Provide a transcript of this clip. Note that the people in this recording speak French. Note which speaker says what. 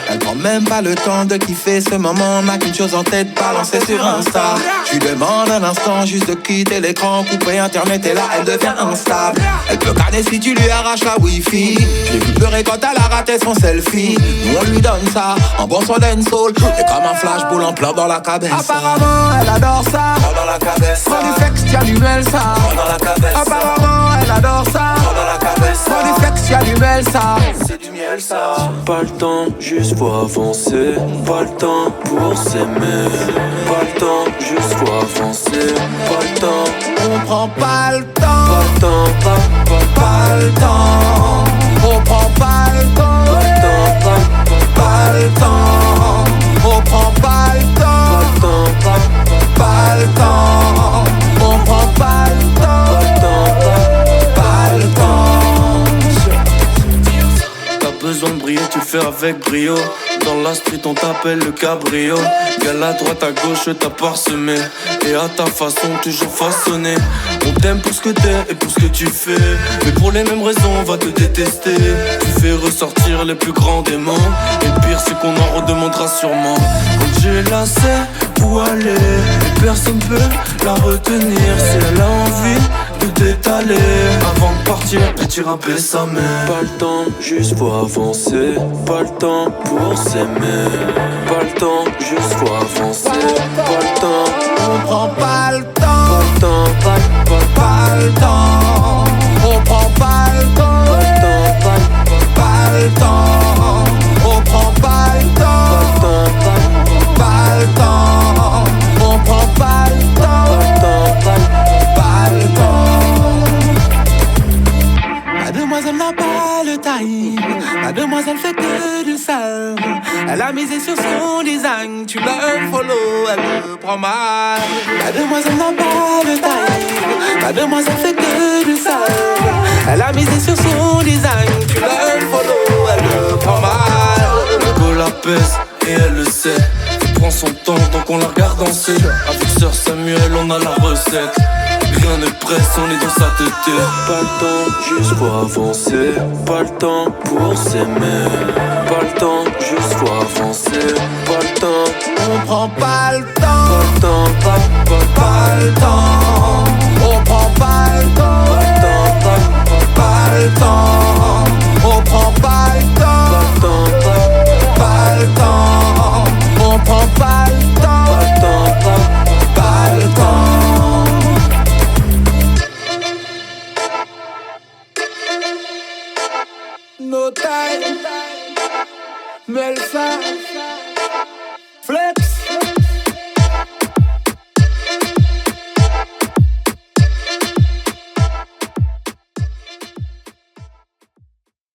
Speaker 1: Elle prend même pas le temps de kiffer ce moment, n'a qu'une chose en tête, balancer sur Insta. Je lui demande un instant juste de quitter l'écran, couper internet et là elle devient instable. Elle peut canner si tu lui arraches la wifi. J'ai vu pleurer quand elle a raté son selfie. Nous on lui donne ça, en bon son dancehall. Et comme un flashball en plein dans la cabesse. Apparemment elle adore ça, dans la cabesse. Prends du flex, y'a du mel ça, dans la cabesse. Apparemment elle adore ça, dans la cabesse. Prends du flex, y'a du mel ça, c'est du miel ça.
Speaker 2: Pas le temps, juste faut avancer. Pas le temps pour s'aimer. Pas le temps, juste faut avancer. Pas le temps,
Speaker 1: on prend pas le temps.
Speaker 2: Pas le temps,
Speaker 1: pas le temps. On prend pas le temps.
Speaker 2: Pas le temps,
Speaker 1: pas le temps. On prend pas le temps.
Speaker 2: Pas le temps,
Speaker 1: on prend pas le temps. Pas le temps.
Speaker 2: T'as besoin de briller, tu le fais avec brio. Dans la street on t'appelle le cabrio. Gars à droite à gauche t'as parsemé. Et à ta façon toujours façonné. On t'aime pour ce que t'es et pour ce que tu fais. Mais pour les mêmes raisons on va te détester. Tu fais ressortir les plus grands démons. Et le pire c'est qu'on en redemandera sûrement. Quand j'ai la sais où aller et personne peut la retenir. Si elle a envie de t'étaler avant de partir et tu rappelles sa mère. Pas le temps, juste faut avancer. Pas le temps pour s'aimer. Pas le temps, juste faut avancer. Pas le temps,
Speaker 1: on prend pas le temps.
Speaker 2: Pas le temps,
Speaker 1: pas le temps. On prend pas le temps.
Speaker 2: Pas le temps,
Speaker 1: pas le temps. On prend pas le temps. Pas le temps. On prend pas le temps. Pas le temps. Mademoiselle n'a pas le time. Mademoiselle fait que du sale. Elle a misé sur son design. Tu le follow, elle le prend mal. Mademoiselle n'a pas le time. Mademoiselle fait que du sale. Elle a misé sur son design. Tu le follow, elle le prend mal.
Speaker 2: Le go la pèse et elle le sait. Prend son temps donc on la regarde danser. Avec Sœur Samuel on a la recette. Rien ne presse, on est dans sa tête. Pas le temps, juste faut avancer. Pas le temps pour s'aimer. Pas le temps, juste faut avancer. Pas le temps,
Speaker 1: on prend pas le temps.
Speaker 2: Pas le temps,
Speaker 1: pas le temps. On prend pas le temps.
Speaker 2: Pas le temps,
Speaker 1: pas le temps. On prend pas le temps.
Speaker 2: Pas le temps,
Speaker 1: pas le temps. On prend pas le temps. Pas le temps. No time. Melsa. Flex.